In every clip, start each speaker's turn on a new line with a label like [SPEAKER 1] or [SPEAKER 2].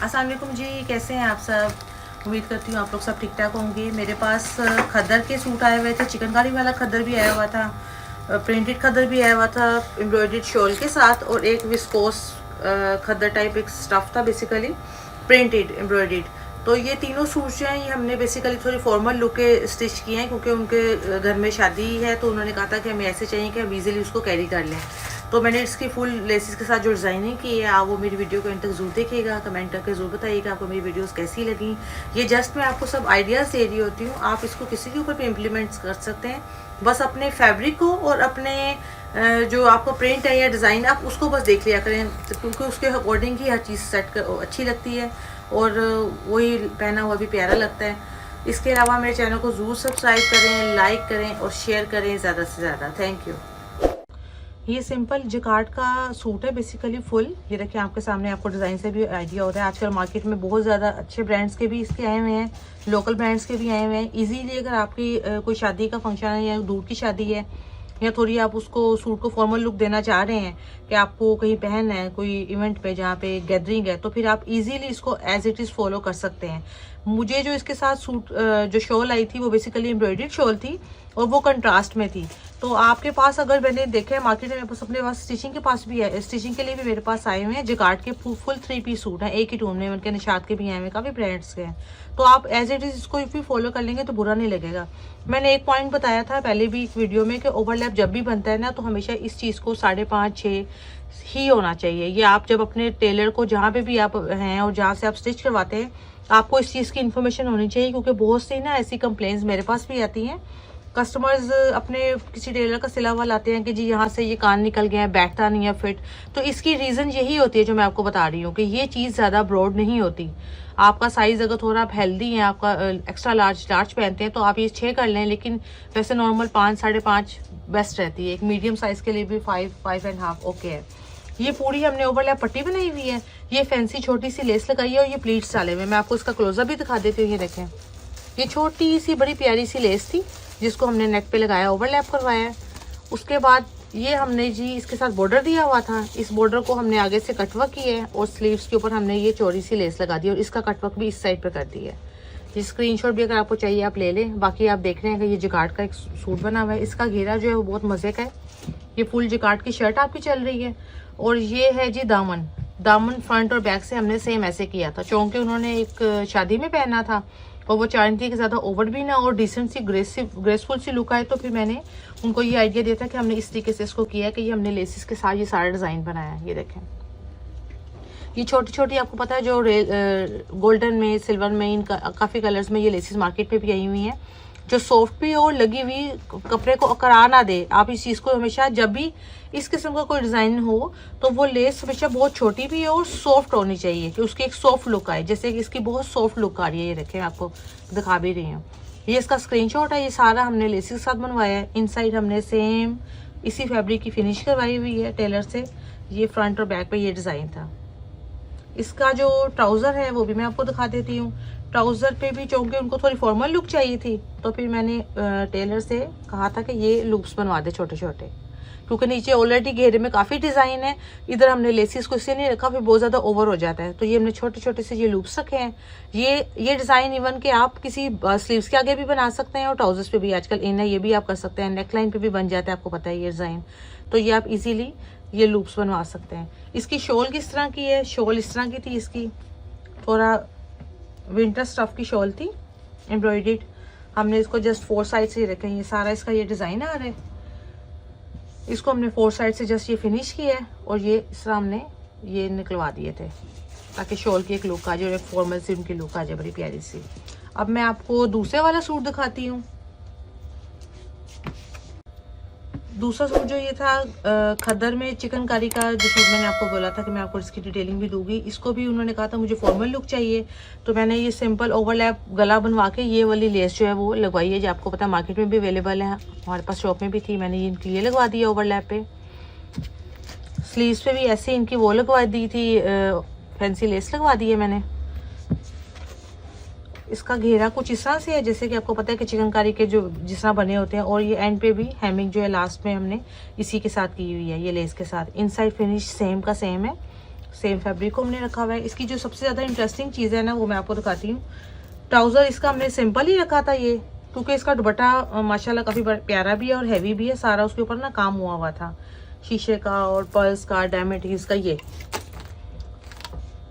[SPEAKER 1] अस्सलाम वालेकुम जी, कैसे हैं आप सब। उम्मीद करती हूँ आप लोग सब ठीक ठाक होंगे। मेरे पास खद्दर के सूट आए हुए थे, चिकनकारी वाला खद्दर भी आया हुआ था, प्रिंटेड खद्दर भी आया हुआ था एम्ब्रॉयडर्ड शॉल के साथ, और एक विस्कोस खद्दर टाइप एक स्टफ़ था बेसिकली प्रिंटेड एम्ब्रॉयडर्ड। तो ये तीनों सूट जो हैं ये हमने बेसिकली थोड़ी फॉर्मल लुक के स्टिच किए हैं, क्योंकि उनके घर में शादी है तो उन्होंने कहा था कि हमें ऐसे चाहिए कि हम ईजिली उसको कैरी कर लें। तो मैंने इसकी फुल लेसिस के साथ जो डिज़ाइनिंग की है, आप वो मेरी वीडियो को एंड तक ज़रूर देखिएगा, कमेंट करके ज़रूर बताइएगा आपको मेरी वीडियोस कैसी लगी। ये जस्ट मैं आपको सब आइडियाज़ दे रही होती हूँ, आप इसको किसी के ऊपर भी इम्प्लीमेंट कर सकते हैं। बस अपने फैब्रिक को और अपने जो आपको प्रिंट है या डिज़ाइन आप उसको बस देख लिया करें, क्योंकि उसके अकॉर्डिंग ही हर चीज़ सेट कर अच्छी लगती है और वही पहना हुआ भी प्यारा लगता है। इसके अलावा मेरे चैनल को ज़रूर सब्सक्राइब करें, लाइक करें और शेयर करें ज़्यादा से ज़्यादा। Thank you. ये सिंपल जिकार्ड का सूट है बेसिकली फुल। ये देखिए आपके सामने, आपको डिज़ाइन से भी आइडिया हो रहा है। आजकल मार्केट में बहुत ज़्यादा अच्छे ब्रांड्स के भी इसके आए हुए हैं, लोकल ब्रांड्स के भी आए हुए हैं। इजीली अगर आपकी कोई शादी का फंक्शन है या दूर की शादी है, या थोड़ी आप उसको सूट को फॉर्मल लुक देना चाह रहे हैं कि आपको कहीं पहनना है कोई इवेंट पे जहाँ पे गैदरिंग है, तो फिर आप इजीली इसको एज इट इज़ फॉलो कर सकते हैं। मुझे जो इसके साथ सूट जो शॉल आई थी वो बेसिकली एम्ब्रॉयडर्ड शॉल थी और वो कंट्रास्ट में थी। तो आपके पास अगर मैंने देखा है मार्केट में, मेरे पास अपने पास स्टिचिंग के पास भी है, स्टिचिंग के लिए भी मेरे पास आए हुए हैं जिकार्ड के फुल 3 पीस सूट हैं, एक ही टून में, उनके निशात के भी आए हुए हैं, काफ़ी ब्रांड्स के हैं। तो आप एज इट इज़ इसको भी फॉलो कर लेंगे तो बुरा नहीं लगेगा। मैंने एक पॉइंट बताया था पहले भी एक वीडियो में कि ओवरलैप जब भी बनता है ना, तो हमेशा इस चीज़ को 5.5-6 ही होना चाहिए। ये आप जब अपने टेलर को जहाँ पे भी आप हैं और जहाँ से आप स्टिच करवाते हैं, आपको इस चीज़ की इन्फॉर्मेशन होनी चाहिए, क्योंकि बहुत सी ना ऐसी कंप्लेंट्स मेरे पास भी आती हैं। कस्टमर्स अपने किसी टेलर का सिला हुआ लाते हैं कि जी यहाँ से ये कान निकल गया है, बैठता नहीं है फिट। तो इसकी रीज़न यही होती है जो मैं आपको बता रही हूँ कि ये चीज़ ज़्यादा ब्रॉड नहीं होती। आपका साइज़ अगर थोड़ा आप हेल्दी हैं, आपका एक्स्ट्रा लार्ज पहनते हैं, तो आप ये 6 कर लें, लेकिन वैसे नॉर्मल 5-5.5 बेस्ट रहती है। एक मीडियम साइज़ के लिए भी 5-5.5 ओके है। ये पूरी हमने ओवरलैप पट्टी बनाई हुई है, ये फैंसी छोटी सी लेस लगाई है और ये प्लीट्स डाले हुए। मैं आपको इसका क्लोजअप भी दिखा देती हूँ। ये देखें, ये छोटी सी बड़ी प्यारी सी लेस थी जिसको हमने नेक पे लगाया, ओवरलैप करवाया है। उसके बाद ये हमने जी इसके साथ बॉर्डर दिया हुआ था, इस बॉर्डर को हमने आगे से कटवर्क किया है और स्लीव्स के ऊपर हमने ये चौड़ी सी लेस लगा दी और इसका कटवर्क भी इस साइड पर कर दिया है। ये स्क्रीनशॉट भी अगर आपको चाहिए आप ले लें। बाकी आप देख रहे हैं कि ये जिकार्ड का एक सूट बना हुआ है, इसका घेरा जो है वो बहुत मज़े का है। ये फुल जिकार्ड की शर्ट आपकी चल रही है और ये है जी दामन फ्रंट और बैक से हमने सेम ऐसे किया था, चौंके उन्होंने एक शादी में पहना था और वो चाह रही थी कि ज़्यादा ओवर भी ना और डिसेंट सी ग्रेसफुल सी लुक आए। तो फिर मैंने उनको ये आइडिया दिया था कि हमने इस तरीके से इसको किया है कि ये हमने लेसिस के साथ ये सारा डिज़ाइन बनाया है। ये देखें, ये छोटी छोटी आपको पता है जो गोल्डन में, सिल्वर में, इन काफ़ी कलर्स में ये लेसिस मार्केट में भी आई हुई हैं, जो सॉफ्ट भी हो, लगी हुई कपड़े को अकड़ा ना दे। आप इस चीज़ को हमेशा जब भी इस किस्म का कोई डिज़ाइन हो तो वो लेस हमेशा बहुत छोटी भी हो और सॉफ्ट होनी चाहिए कि उसकी एक सॉफ्ट लुक आए, जैसे कि इसकी बहुत सॉफ्ट लुक आ रही है। ये देखें, मैं आपको दिखा भी रही हूँ, ये इसका स्क्रीनशॉट है। ये सारा हमने लेसिस के साथ बनवाया है। इनसाइड हमने सेम इसी फैब्रिक की फिनिश करवाई हुई है टेलर से। ये फ्रंट और बैक पे ये डिज़ाइन था। इसका जो ट्राउज़र है वो भी मैं आपको दिखा देती हूँ। ट्राउज़र पे भी चूँकि उनको थोड़ी फॉर्मल लुक चाहिए थी, तो फिर मैंने टेलर से कहा था कि ये लूप्स बनवा दे छोटे छोटे, क्योंकि नीचे ऑलरेडी घेरे में काफ़ी डिज़ाइन है। इधर हमने लेसिस को इससे नहीं रखा, फिर बहुत ज़्यादा ओवर हो जाता है, तो ये हमने छोटे छोटे से ये लूप्स रखे हैं। ये डिज़ाइन इवन के आप किसी स्लीव्स के आगे भी बना सकते हैं और ट्राउजर्स पे भी आजकल इन है, ये भी आप कर सकते हैं। नेक लाइन पे भी बन जाता है, आपको पता है ये डिज़ाइन, तो ये आप इजीली ये लूप्स बनवा सकते हैं। इसकी शॉल किस तरह की है, शॉल इस तरह की थी, इसकी थोड़ा विंटर स्टफ की शॉल थी एम्ब्रॉयडर्ड। हमने इसको जस्ट 4 साइड से रखे हैं, ये सारा इसका ये डिज़ाइन आ रहा है। इसको हमने 4 साइड से जस्ट ये फिनिश किया है और ये इस तरह हमने ये निकलवा दिए थे ताकि शॉल की एक लुक आ जाए और एक फॉर्मल सी उनकी लुक आ जाए, बड़ी प्यारी सी। अब मैं आपको दूसरे वाला सूट दिखाती हूँ। दूसरा सूट जो ये था खद्दर में चिकनकारी का जो सूट मैंने आपको बोला था कि मैं आपको इसकी डिटेलिंग भी दूंगी, इसको भी उन्होंने कहा था मुझे फॉर्मल लुक चाहिए, तो मैंने ये सिंपल ओवरलैप गला बनवा के ये वाली लेस जो है वो लगवाई है, जो आपको पता है मार्केट में भी अवेलेबल है, हमारे पास शॉप में भी थी। मैंने ये इनके लिए लगवा दिया ओवरलैप पे। स्लीव्स पे भी ऐसे इनकी वो लगवा दी थी, फैंसी लेस लगवा दी है मैंने। इसका घेरा कुछ इस तरह से है जैसे कि आपको पता है कि चिकनकारी के जो जिस तरह बने होते हैं, और ये एंड पे भी हेमिंग जो है लास्ट में हमने इसी के साथ की हुई है, ये लेस के साथ। इनसाइड फिनिश सेम का सेम है। सेम फैब्रिक को हमने रखा हुआ है। इसकी जो सबसे ज़्यादा इंटरेस्टिंग चीज़ है ना वो मैं आपको दिखाती हूँ। ट्राउज़र इसका हमने सिंपल ही रखा था ये, क्योंकि इसका दुपट्टा माशाल्लाह काफ़ी प्यारा भी है और हैवी भी है। सारा उसके ऊपर ना काम हुआ था, शीशे का और पर्ल्स का, डायमंड्स का, ये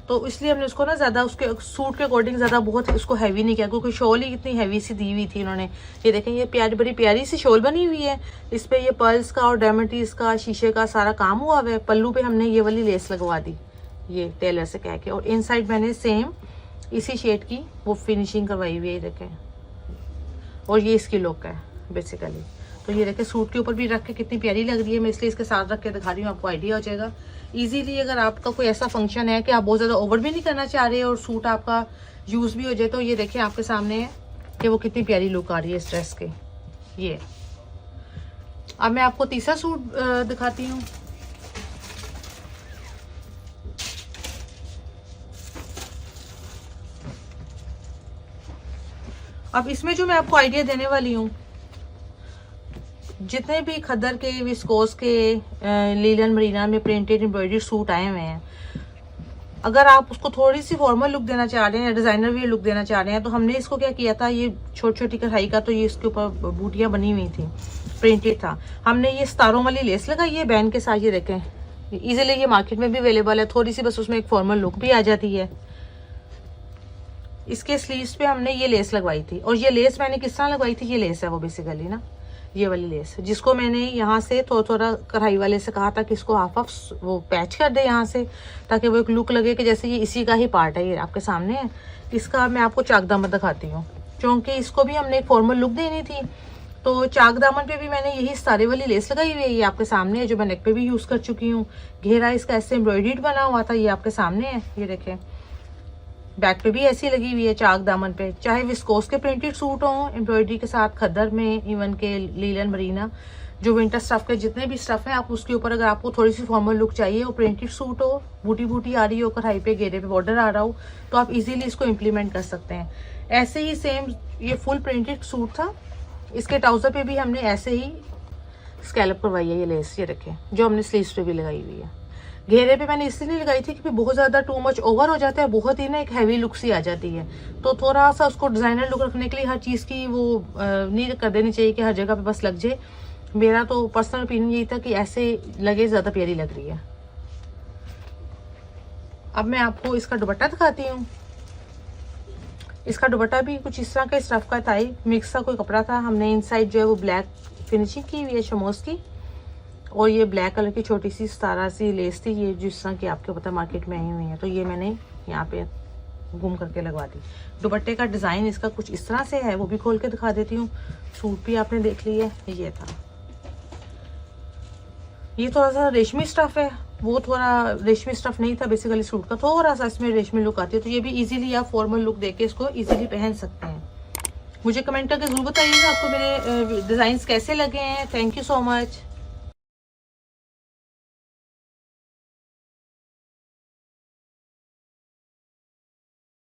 [SPEAKER 1] तो इसलिए हमने उसको ना ज़्यादा उसके सूट के अकॉर्डिंग ज़्यादा बहुत उसको हैवी नहीं किया, क्योंकि शॉल ही इतनी हैवी सी दी हुई थी इन्होंने। ये देखें, ये प्यारी बड़ी प्यारी सी शॉल बनी हुई है, इस पर ये पर्ल्स का और डायमंड्स का, शीशे का सारा काम हुआ है। पल्लू पे हमने ये वाली लेस लगवा दी, ये टेलर से कह के, और इनसाइड मैंने सेम इसी शेड की वो फिनिशिंग करवाई हुई है, ये देखें। और ये इसकी लुक है बेसिकली। तो ये देखें, सूट के ऊपर भी रख के कितनी प्यारी लग रही है। मैं इसलिए इसके साथ रख के दिखा रही हूँ, आपको आइडिया हो जाएगा इजीली। अगर आपका कोई ऐसा फंक्शन है कि आप बहुत ज़्यादा ओवर भी नहीं करना चाह रहे और सूट आपका यूज़ भी हो जाए, तो ये देखें आपके सामने है कि वो कितनी प्यारी लुक आ रही है इस ड्रेस के। ये अब मैं आपको तीसरा सूट दिखाती हूँ। अब इसमें जो मैं आपको आइडिया देने वाली हूँ, जितने भी खद्दर के, विस्कोस के, लीलन मरीना में प्रिंटेड एम्ब्रॉयडरी सूट आए हुए हैं, अगर आप उसको थोड़ी सी फॉर्मल लुक देना चाह रहे हैं या डिज़ाइनर भी लुक देना चाह रहे हैं, तो हमने इसको क्या किया था, ये छोटी छोटी कढ़ाई का, तो ये इसके ऊपर बूटियाँ बनी हुई थी, प्रिंटेड था। हमने ये सितारों वाली लेस लगाई है बैन के साथ, ये देखें इजीली ये मार्केट में भी अवेलेबल है। थोड़ी सी बस उसमें एक फॉर्मल लुक भी आ जाती है। इसके स्लीव्स पे हमने ये लेस लगवाई थी, और ये लेस मैंने किस तरह लगवाई थी, ये लेस है वो बेसिकली ना, ये वाली लेस, जिसको मैंने यहाँ से थोड़ा थोड़ा कढ़ाई वाले से कहा था कि इसको हाफ वो पैच कर दे यहाँ से, ताकि वो एक लुक लगे कि जैसे ये इसी का ही पार्ट है। ये आपके सामने है। इसका मैं आपको चाक दामन दिखाती हूँ, क्योंकि इसको भी हमने एक फॉर्मल लुक देनी थी। तो चाक दामन पे भी मैंने यही सितारे वाली लेस लगाई हुई है, ये आपके सामने है, जो मैं नेक पे भी यूज़ कर चुकी हूँ। घेरा इसका ऐसे एम्ब्रॉयडर्ड बना हुआ था, ये आपके सामने है, ये देखें। बैक पे भी ऐसी लगी हुई है चाक दामन पे, चाहे विस्कोस के प्रिंटेड सूट हों एम्ब्रॉयडरी के साथ, खद्दर में, इवन के लीलन मरीना, जो विंटर स्टफ के जितने भी स्टफ हैं, आप उसके ऊपर अगर आपको थोड़ी सी फॉर्मल लुक चाहिए, वो प्रिंटेड सूट हो, बूटी बूटी आ रही हो, कढ़ाई पे, घेरे पे बॉर्डर आ रहा हो, तो आप इजीली इसको इम्प्लीमेंट कर सकते हैं। ऐसे ही सेम ये फुल प्रिंटेड सूट था, इसके ट्राउज़र पे भी हमने ऐसे ही स्कैलप करवाई है, ये लेस, ये रखें, जो हमने स्लीव्स पे भी लगाई हुई है। घेरे पे मैंने इसलिए नहीं लगाई थी क्योंकि बहुत ज़्यादा टू मच ओवर हो जाता है, बहुत ही ना एक हैवी लुक सी आ जाती है। तो थोड़ा सा उसको डिज़ाइनर लुक रखने के लिए हर चीज़ की वो नहीं कर देनी चाहिए कि हर जगह पे बस लग जाए। मेरा तो पर्सनल ओपिनियन यही था कि ऐसे लगे ज़्यादा प्यारी लग रही है। अब मैं आपको इसका दुपट्टा दिखाती हूँ। इसका दुपट्टा भी कुछ इस तरह का स्टफ का था, मिक्स सा कोई कपड़ा था। हमने इनसाइड जो है वो ब्लैक फिनिशिंग की हुई है शमोस की, और ये ब्लैक कलर की छोटी सी सितारा सी लेस थी, ये जिस तरह की आपको पता मार्केट में आई हुई है, तो ये मैंने यहाँ पे गुम करके लगवा दी। दुपट्टे का डिज़ाइन इसका कुछ इस तरह से है, वो भी खोल के दिखा देती हूँ। सूट भी आपने देख लिया, ये था। ये थोड़ा सा रेशमी स्टफ है, वो थोड़ा रेशमी स्टफ नहीं था बेसिकली सूट का, थोड़ा सा इसमें रेशमी लुक आती है। तो ये भी इजीली आप फॉर्मल लुक देके इसको इजीली पहन सकते हैं। मुझे कमेंट करके ज़रूर बताइएगा आपको मेरे डिज़ाइंस कैसे लगे हैं। Thank you so much.